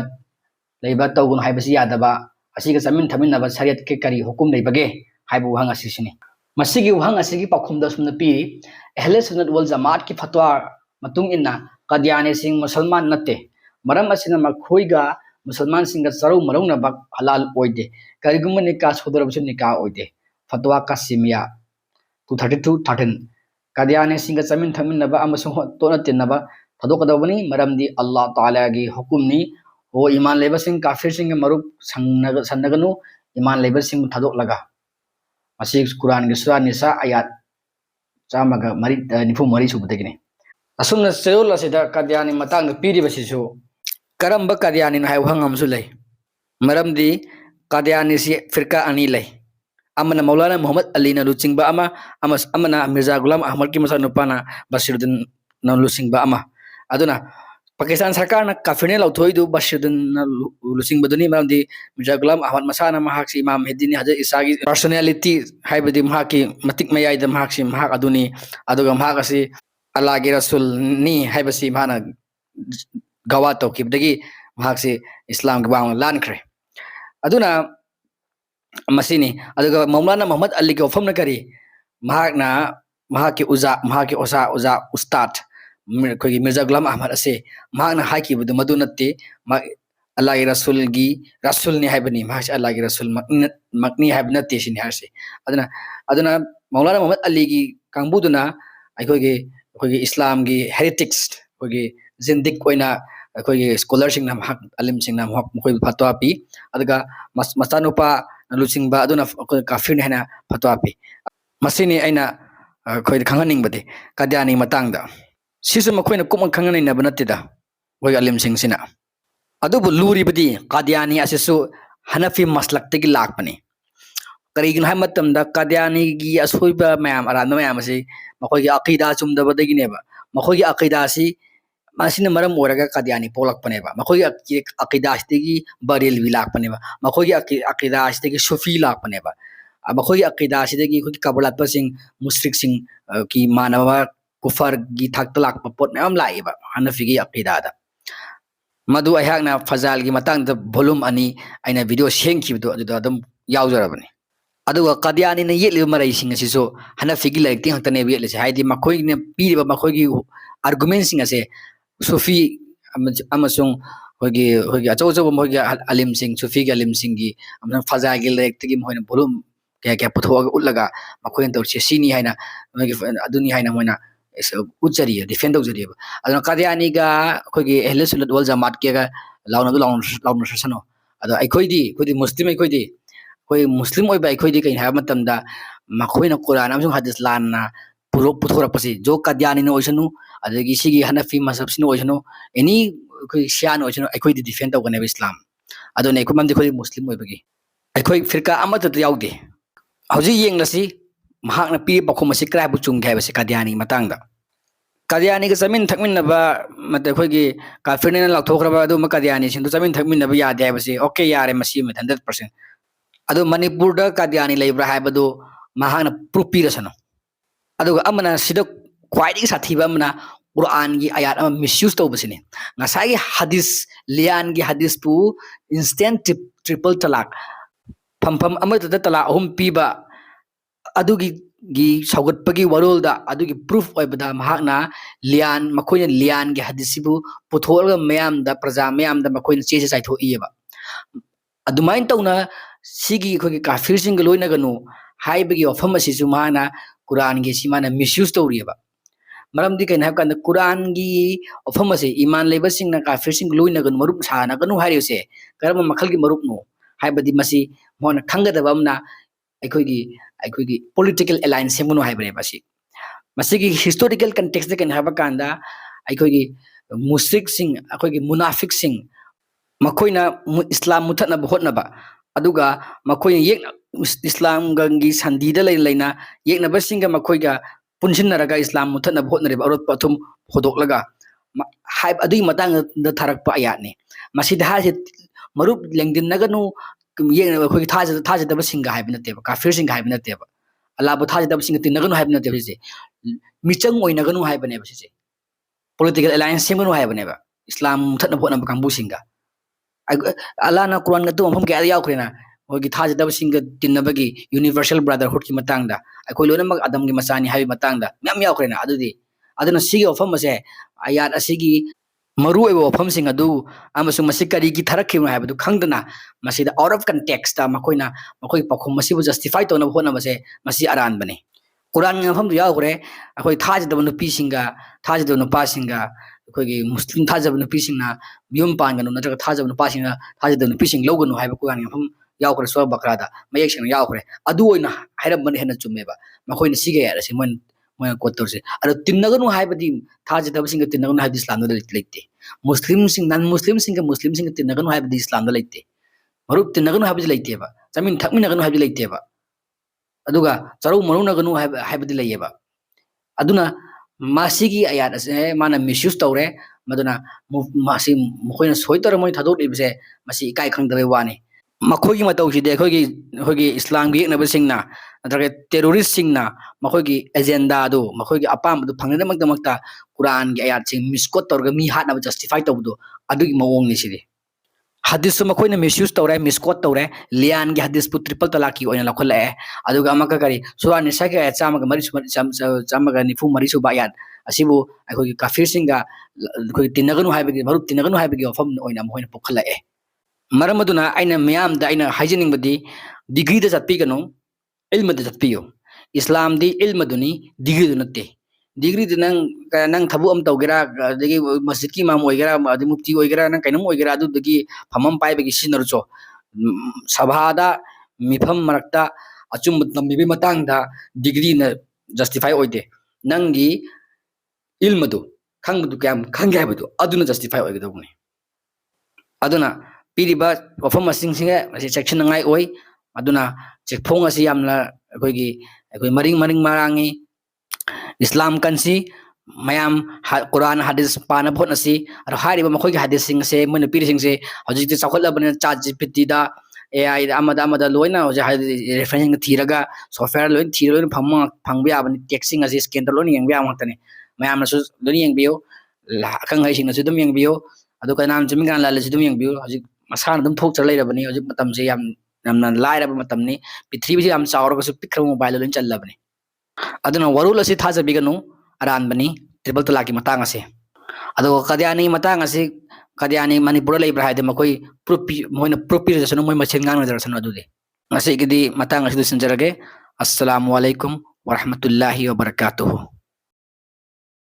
ꯇꯧꯒꯅꯨ ꯍꯥꯏꯕꯁꯤ ꯌꯥꯗꯕ ꯑꯁꯤꯒ ꯆꯥꯃꯤꯟ ꯊꯛꯃꯤꯟꯅꯕ ꯁꯔꯤꯌꯠꯀꯤ ꯀꯔꯤ ꯍꯨꯀꯨꯝ ꯂꯩꯕꯒꯦ ꯍꯥꯏꯕ ꯋꯥꯍꯪ ꯑꯁꯤꯁꯤꯅꯤ ꯃꯁꯤꯒꯤ ꯋꯥꯍꯪ ꯑꯁꯤꯒꯤ ꯄꯥꯎꯈꯨꯝꯗ ꯑꯁꯨꯝꯅ ꯄꯤꯔꯤ ꯑꯍ꯭ꯂꯦ ꯁꯨꯟꯅꯠ ꯋꯜ ꯖमाഅꯠꯀꯤ ꯐꯇꯋꯥ ꯃꯇꯨꯡ ꯏꯟꯅ ꯀꯗꯤꯌꯥꯅꯤꯁꯤꯡ ꯃꯨꯁꯜꯃꯥꯟ ꯅꯠꯇꯦ ꯃꯔꯝ ꯑꯁꯤꯅ ꯃꯈꯣꯏꯒ ꯃꯨꯁꯜꯃꯥꯟꯁꯤꯡꯒ ꯆꯔꯧ ꯃꯔꯧꯅꯕ ꯍꯂꯥꯜ ꯑꯣꯏꯗꯦ ꯀꯔꯤꯒꯨꯝꯕ ꯅꯤꯀꯥ ꯁꯣꯗꯔꯕꯁꯨ ꯅꯤꯀꯥ ꯑꯣꯏꯗꯦ ꯐꯇꯋꯥ ꯀꯥꯁꯤꯃꯤꯌꯥ 232:13 ꯀꯗꯤꯌꯥꯅꯤꯁꯤꯡꯒ ꯆꯥꯃꯤꯟ ꯊꯛꯃꯤꯟꯅꯕ ꯑꯃꯁꯨꯡ ꯇꯣꯠꯅ ꯇꯤꯟꯅꯕ ꯊꯥꯗꯣꯛꯀꯗꯧꯕꯅꯤ ꯃꯔꯝꯗꯤ ꯑꯜꯂꯥꯍ ꯇꯥꯂꯥꯒꯤ ꯍꯨꯀꯨꯝꯅꯤ ꯍꯣ ꯏꯃꯥꯟ ꯂꯩꯕꯁꯤꯡ ꯀꯥꯐꯤꯔꯁꯤꯡꯒ ꯃꯔꯨꯞ ꯁꯟꯅꯒꯅꯨ ꯏꯃꯥꯟ ꯂꯩꯕꯁꯤꯡꯕꯨ ꯊꯥꯗꯣꯛꯂꯒ ꯃꯁꯤ ꯀꯨꯔꯥꯟꯒꯤ ꯁꯨꯔꯥ ꯅꯤꯁꯥ ꯑꯌꯥꯠ 194 ꯁꯨꯕꯗꯒꯤꯅꯤ ꯑꯁꯨꯝꯅ ꯆꯌꯣꯜ ꯑꯁꯤꯗ ꯀꯗꯤꯌꯥꯅꯤ ꯃꯇꯥꯡꯗ ꯄꯤꯔꯤꯕꯁꯤꯁꯨ ꯀꯔꯝꯕ ꯀꯗꯤꯌꯥꯅꯤꯅꯣ ꯍꯥꯏꯕ ꯋꯥꯍꯪ ꯑꯃꯁꯨ ꯂꯩ ꯃꯔꯝꯗꯤ ꯀꯗꯤꯌꯥꯅꯤꯁꯤ ꯐꯤꯔꯀꯥ ꯑꯅꯤ ꯂꯩ ꯑꯃꯅ ꯃꯧꯂꯥꯅꯥ ꯃꯨꯍꯝꯃꯗ ꯑꯂꯤꯅ ꯂꯨꯆꯤꯡꯕ ꯑꯃꯅ ꯃꯤꯔꯖꯥ ꯒꯨꯂꯥꯝ ꯑꯍꯃꯗꯀꯤ ꯃꯆꯥꯅꯨꯄꯥꯅ ꯕꯁꯤꯔꯨddinꯅ ꯂꯨꯆꯤꯡꯕ ꯑꯃ ꯑꯗꯨꯅ ꯄꯥꯀꯤꯁꯇꯥꯟ ꯁꯔꯀꯥꯔꯅ ꯀꯥꯐꯤꯔꯅ ꯂꯧꯊꯣꯛꯏꯗꯨ ꯕꯁꯤꯔꯨddinꯅ ꯂꯨꯆꯤꯡꯕꯗꯨꯅꯤ ꯃꯔꯝꯗꯤ ꯃꯤꯔꯖꯥ ꯒꯨꯂꯥꯝ ꯑꯍꯃꯗ ꯃꯁꯥꯅ ꯃꯍꯥꯛꯁꯤ ꯏꯃꯥꯝ ꯃꯦꯍꯗꯤꯅꯤ ꯍꯖꯔꯠ ꯏꯁꯥꯒꯤ ꯄꯔꯁꯣꯅꯦꯂꯤꯇꯤ ꯍꯥꯏꯕꯗꯤ ꯃꯍꯥꯛꯀꯤ ꯃꯇꯤꯛ ꯃꯌꯥꯏꯗ ꯃꯍꯥꯛ ꯑꯗꯨꯅꯤ ꯑꯗꯨꯒ ꯃꯍꯥꯛ ꯑꯁꯤ ꯑꯜꯂꯥꯍꯒꯤ ꯔꯁꯨꯜꯅꯤ ꯍꯥꯏꯕꯁꯤ ꯃꯍꯥꯛꯅ ꯒꯋꯥ ꯇꯧꯈꯤꯕꯗꯒꯤ ꯃꯍꯥꯛꯁꯤ ꯏꯁꯂꯥꯝꯒꯤ ꯋꯥꯡꯃ ꯂꯥꯟꯈ꯭ꯔꯦ ꯑꯗꯨꯅ ꯃꯁꯤꯅꯤ ꯑꯗꯨꯒ ꯃꯧꯂꯥꯅꯥ ꯃꯨꯍꯝꯃꯗ ꯑꯂꯤꯒꯤ ꯋꯥꯐꯝꯅ ꯀꯔꯤ ꯃꯍꯥꯛꯀꯤ ꯎꯁꯇꯥꯗ ꯑꯩꯈꯣꯏꯒꯤ ꯃꯤꯔꯖꯥ ꯒꯨꯂꯥꯝ ꯑꯍꯃꯗ ꯑꯁꯤ ꯃꯍꯥꯛꯅ ꯍꯥꯏꯈꯤꯕꯗꯨ ꯃꯗꯨ ꯅꯠꯇꯦ ꯑꯜꯂꯥꯍꯒꯤ ꯔꯁꯨꯜꯅꯤ ꯍꯥꯏꯕꯅꯤ ꯃꯍꯥꯛꯁꯤ ꯑꯜꯂꯥꯍꯒꯤ ꯔꯁꯨꯜꯃꯛꯅꯤ ꯍꯥꯏꯕ ꯅꯠꯇꯦ ꯁꯤꯅꯤ ꯍꯥꯏꯔꯤꯁꯤ ꯑꯗꯨꯅ ꯃꯧꯂꯥꯅꯥ ꯃꯨꯍꯝꯃꯗ ꯑꯂꯤꯒꯤ ꯀꯥꯡꯕꯨꯗꯨꯅ ꯑꯩꯈꯣꯏꯒꯤ ꯏꯁꯂꯥꯝꯒꯤ ꯍꯦꯔꯤꯇꯤꯛꯁ ꯑꯩꯈꯣꯏꯒꯤ ꯖꯤꯟꯗꯤꯛ ꯑꯣꯏꯅ ꯑꯩꯈꯣꯏꯒꯤ ꯁ꯭ꯀꯣꯂꯔꯁꯤꯡꯅ ꯑꯂꯤꯝꯁꯤꯡꯅ ꯃꯈꯣꯏꯕꯨ ꯐꯠꯋꯥ ꯄꯤ ꯑꯗꯨꯒ ꯃꯆꯥꯅꯨꯄꯥꯅ ꯂꯨꯆꯤꯡꯕ ꯑꯗꯨꯅ ꯑꯩꯈꯣꯏ ꯀꯥꯐꯤꯔꯅꯤ ꯍꯥꯏꯅ ꯐꯠꯋꯥ ꯄꯤ ꯃꯁꯤꯅꯤ ꯑꯩꯅ ꯑꯩꯈꯣꯏꯗ ꯈꯪꯍꯟꯅꯤꯡꯕꯗꯤ ꯀꯗꯤꯌꯥꯅꯤ ꯃꯇꯥꯡꯗ ꯁꯤꯁꯨ ꯃꯈꯣꯏꯅ ꯀꯨꯞꯅ ꯈꯪꯅ ꯅꯩꯅꯕ ꯅꯠꯇꯦꯗ ꯑꯩꯈꯣꯏ ꯑꯂꯤꯝꯁꯤꯡꯁꯤꯅ ꯑꯗꯨꯕꯨ ꯂꯨꯔꯤꯕꯗꯤ ꯀꯗꯤꯌꯥꯅꯤ ꯑꯁꯤꯁꯨ ꯍꯅꯐꯤ ꯃꯁꯂꯛꯇꯒꯤ ꯂꯥꯛꯄꯅꯤ ꯀꯔꯤꯒꯤꯅꯣ ꯍꯥꯏꯕ ꯃꯇꯝꯗ ꯀꯗꯤꯌꯥꯅꯤꯒꯤ ꯑꯁꯣꯏꯕ ꯃꯌꯥꯝ ꯑꯔꯥꯟꯕ ꯃꯌꯥꯝ ꯑꯁꯤ ꯃꯈꯣꯏꯒꯤ ꯑꯀꯤꯗꯥ ꯆꯨꯝꯗꯕꯗꯒꯤꯅꯦꯕ ꯃꯈꯣꯏꯒꯤ ꯑꯀꯤꯗꯥꯁꯤ ꯃꯁꯤꯅ ꯃꯔꯝ ꯑꯣꯏꯔꯒ ꯀꯗꯤꯌꯥꯅꯤ ꯄꯣꯛꯂꯛꯄꯅꯦꯕ ꯃꯈꯣꯏꯒꯤ ꯑꯀꯤꯗꯥꯁꯤꯗꯒꯤ ꯕꯔꯦꯜꯋꯤ ꯂꯥꯛꯄꯅꯦꯕ ꯃꯈꯣꯏꯒꯤ ꯑꯀꯤꯗꯥꯁꯤꯗꯒꯤ ꯁꯨꯐꯤ ꯂꯥꯛꯄꯅꯦꯕ ꯃꯈꯣꯏꯒꯤ ꯑꯀꯤꯗꯥꯁꯤꯗꯒꯤ ꯑꯩꯈꯣꯏꯒꯤ ꯀꯕꯨꯂꯥꯠꯄꯁꯤꯡ ꯃꯨꯁ꯭ꯔꯤꯛꯁꯤꯡ ꯒꯤ ꯃꯥꯟꯅꯕ ꯀꯨꯐꯔꯒꯤ ꯊꯥꯛꯇ ꯂꯥꯛꯄ ꯄꯣꯠ ꯃꯌꯥꯝ ꯂꯥꯛꯏꯕ ꯍꯅꯐꯤꯒꯤ ꯑꯀꯤꯗꯥꯗ ꯃꯗꯨ ꯑꯩꯍꯥꯛꯅ ꯐꯖꯥꯜꯒꯤ ꯃꯇꯥꯡꯗ ꯚꯣꯂꯨꯝ 2 ꯑꯩꯅ ꯚꯤꯗꯤꯑꯣ ꯁꯦꯝꯈꯤꯕꯗꯣ ꯑꯗꯨꯗ ꯑꯗꯨꯝ ꯌꯥꯎꯖꯔꯕꯅꯤ ꯑꯗꯨꯒ ꯀꯗꯤꯌꯥꯅꯤꯅ ꯌꯦꯠꯂꯤꯕ ꯃꯔꯩꯁꯤꯡ ꯑꯁꯤꯁꯨ ꯍꯅꯐꯤꯒꯤ ꯂꯥꯏꯔꯤꯛꯇꯤ ꯉꯥꯛꯇꯅꯦꯕ ꯌꯦꯠꯂꯤꯁꯦ ꯍꯥꯏꯗꯤ ꯃꯈꯣꯏꯅ ꯄꯤꯔꯤꯕ ꯃꯈꯣꯏꯒꯤ ꯑꯥꯔꯒꯨꯃꯦꯟꯁꯤꯡ ꯑꯁꯦ ꯁꯨꯐꯤ ꯑꯃꯁꯨꯡ ꯑꯩꯈꯣꯏꯒꯤ ꯑꯆꯧ ꯃꯈꯣꯏꯒꯤ ꯑꯂꯤꯝꯁꯤꯡ ꯁꯨꯐꯤꯒꯤ ꯑꯂꯤꯝꯁꯤꯡꯒꯤ ꯑꯃꯁꯨꯡ ꯐꯖꯥꯒꯤ ꯂꯥꯏꯔꯤꯛꯇꯒꯤ ꯃꯈꯣꯏꯅ ꯚꯣꯂꯨꯝ ꯀꯌꯥ ꯄꯨꯊꯣꯛꯑꯒ ꯎꯠꯂꯒ ꯃꯈꯣꯏꯅ ꯇꯧꯔꯤꯁꯦ ꯁꯤꯅꯤ ꯍꯥꯏꯅ ꯑꯗꯨꯅꯤ ꯍꯥꯏꯅ ꯃꯣꯏꯅ ꯎꯠꯆꯔꯤꯌꯦ ꯗꯤꯐꯦꯟ ꯇꯧꯖꯔꯤꯌꯦꯕ ꯑꯗꯨꯅ ꯀꯗꯤꯌꯥꯅꯤꯒ ꯑꯩꯈꯣꯏꯒꯤ ꯑꯍ꯭ꯂꯦ ꯁꯨꯟꯅꯠ ꯋꯜ ꯖमाഅꯠꯀꯤꯒ ꯂꯥꯎꯅꯁꯅꯨ ꯑꯗꯣ ꯑꯩꯈꯣꯏꯗꯤ ꯑꯩꯈꯣꯏ ꯃꯨꯁꯂꯤꯝ ꯑꯣꯏꯕ ꯑꯩꯈꯣꯏꯗꯤ ꯀꯩꯅꯣ ꯍꯥꯏꯕ ꯃꯇꯝꯗ ꯃꯈꯣꯏꯅ ꯀꯨꯔꯥꯟ ꯑꯃꯁꯨꯡ ꯍꯗꯤꯁ ꯂꯥꯟꯅ ꯄꯨꯊꯣꯔꯛꯄꯁꯤ ꯖꯣ ꯀꯗꯤꯌꯥꯅꯤꯅ ꯑꯣꯏꯁꯅꯨ ꯑꯗꯒꯤ ꯁꯤꯒꯤ ꯍꯅꯐꯤ ꯃꯁꯍꯕꯁꯤꯅ ꯑꯣꯏꯁꯅꯨ ꯑꯦꯅꯤ ꯑꯩꯈꯣꯏ ꯁꯤꯌꯥꯅ ꯑꯣꯏꯁꯅꯨ ꯑꯩꯈꯣꯏꯗꯤ ꯗꯤꯐꯦꯟ ꯇꯧꯒꯅꯦꯕ ꯏꯁꯂꯥꯝ ꯑꯗꯨꯅ ꯑꯩꯈꯣꯏ ꯃꯔꯝꯗꯤ ꯑꯩꯈꯣꯏ ꯃꯨꯁꯂꯤꯝ ꯑꯣꯏꯕꯒꯤ ꯑꯩꯈꯣꯏ ꯐꯤꯔꯀꯥ ꯑꯃꯠꯇꯗ ꯌꯥꯎꯗꯦ ꯍꯧꯖꯤꯛ ꯌꯦꯡꯂꯁꯤ mahakna pi pakhum asi krai bu chung khai basi Qadiani matang da Qadiani ga zamin thakmin ba mate khoi gi kafir ne lak thokra ba adu ma Qadiani sin du zamin thakmin ba ya de basi okay yare masi 100% adu Manipur da Qadiani leibra hai badu mahakna proof pi rasano adu amana sida khwaidi sathiba amana Quran gi ayat ama misuse to basine ngasai hadis lian gi hadis pu instant triple talak pham amata da talak ahum piba adugi gi saugat pagi warol da adugi proof oibada mahakna lian makoina lian gi hadisibu puthol mayam da praja mayam da makoina che chai tho ieba adumain tawna sigi khogi kafir sing loina ganu haibagi ofam asisu mana Quran gi simana misuse to rieba maram di kain habkan Quran gi ofam ase iman leba sing na kafir sing loina ganu marup sana ganu hariuse karama makhal gi marup no haibadi masi mona khangada bamna ꯑꯩꯈꯣꯏꯒꯤ political alliance ꯁꯦꯝꯒꯅꯨ ꯍꯥꯏꯕꯅꯦꯕ ꯃꯁꯤꯒꯤ historical context ꯗ ꯀꯩꯅꯣ ꯍꯥꯏꯕ ꯀꯥꯟꯗ ꯑꯩꯈꯣꯏꯒꯤ ꯃꯨꯁ꯭ꯔꯤꯛꯁꯤꯡ ꯑꯩꯈꯣꯏꯒꯤ ꯃꯨꯅꯥꯐꯤꯛꯁꯤꯡ ꯃꯈꯣꯏꯅ ꯏꯁꯂꯥꯝ ꯃꯨꯊꯠꯅꯕ ꯍꯣꯠꯅꯕ ꯑꯗꯨꯒ ꯃꯈꯣꯏꯅ ꯏꯁꯂꯥꯝꯒꯤ ꯁꯟꯙꯤꯗ ꯂꯩꯅ ꯌꯦꯛꯅꯕꯁꯤꯡꯒ ꯃꯈꯣꯏꯒ ꯄꯨꯟꯁꯤꯟꯅꯔꯒ ꯏꯁꯂꯥꯝ ꯃꯨꯊꯠꯅꯕ ꯍꯣꯠꯅꯔꯤꯕ ꯑꯔꯣꯠꯄ ꯑꯊꯨꯝ ꯍꯣꯗꯣꯛꯂꯒ ꯑꯗꯨꯒꯤ ꯃꯇꯥꯡꯗ ꯊꯥꯔꯛꯄ ꯑꯌꯥꯠꯅꯤ ꯃꯁꯤꯗ ꯍꯥꯏꯔꯤꯁꯦ ꯃꯔꯨꯞ ꯂꯦꯡꯗꯤꯟꯅꯒꯅꯨ yeng na khoi thaja daba singa hai bina teba kafir singa hai bina teba Allah bu thaja daba singa tinaganu hai bina teba se michang oina ganu hai bane ba se political alliance semanu hai bane ba Islam thatna photna kambu singa Allah na Quran ga tu phom ke yaw khrena hoi gi thaja daba singa tinabagi universal brotherhood ki matang da khoi lona mag adam gi masani hai matang da myam yaw khrena aduna sigi ofam se ayat asigi maru ebo ofam singa du amasung masikari gi tharakhi ma habadu khangdana masida out of context ta makoina makoi pakhum masibu justify to na hona mase masi aran bane Quran nga pham du yaw gore akoi thaja da nu pi singa thaja da nu pa singa akoi gi muslim thaja nu pi singna yum pan ga nu na thaja nu pa singa thaja da nu pi sing loganu haiba Quran nga pham yaw gore so bakra da mayek sing yaw gore adu oina hairam bane hena chumeba makoina sige ya se mon moy ko torse ado tinnaganu haibadi thaja da singa tinnaganu haibadi Islam da leite muslim sing non muslim sing tinnaganu haibadi Islam da leite marup tinnaganu haibadi leite ba jamin thakminaganu haibadi leite ba aduga charu marunaganu haibadi leieba aduna masigi ayat ase mana misuse tawre maduna masi mokoina soitor moi thadot ibse masi ikai khangdabe wani makhoi ma tawsi de khoi Islam gi na basingna adrage terrorist singna makhoi gi agenda do makhoi gi apam do phangne makta Quran gi ayat sing misquote torga mi hat na justify tawdo adugi mawong ni sidi hadis makhoi na misuse tawre misquote tawre lian gi hadis pu triple talaq ki oina lakhol e aduga amaka kari sura nisa ga chama ga mari chama ga nifu mari su bayat asibu akhoi gi kafir singa khoi tinaganu haibagi marup tinaganu haibagi ofam oina moina pokhala e maramaduna aina miyam da aina hygienic badi degree da zatpi gano ilm da zatpiyo Islam di ilm duni degree dunate degree nang thabu am tawgera dagi masjid ki imam oigera adi mufti oigera nang kainam oigera adu dagi phamam pai bagi sinarcho sabhada mifam marakta achum tambi matang da degree na justify oide nangi ilm du khangbu kyam khangya badu aduna justify oigedobuni aduna piriba ofam asing singa section ngai oi aduna chekphong asi yamla akoi maring marangi Islam kansi mayam Quran hadis pana phot asi ar hariba makhoi gi hadis sing se mun piri sing se hoji ti chakhol abane ChatGPT da AI da amada loina hoji reference thiraga software loin thira loin phangba abani texting asi scan to loin yengba amantane mayam su loin yengbiyo khang hai sing su dum yengbiyo adu kanam chimi gan la su dum yengbiyo hoji masana dum thok chalai rabani hoji matam se yamna lai raba matam ni pithribi se yam chawra su pikra mobile loin challabani aduna warul asi thaja biganu aran bani triple talaki matang ase ado Qadiani matang ase Qadiani Manipur lai brahide makoi moina proprietary moi machin ngang na darsan adu de ngasi gidi matang ase sinjarage assalamu alaikum warahmatullahi wabarakatuh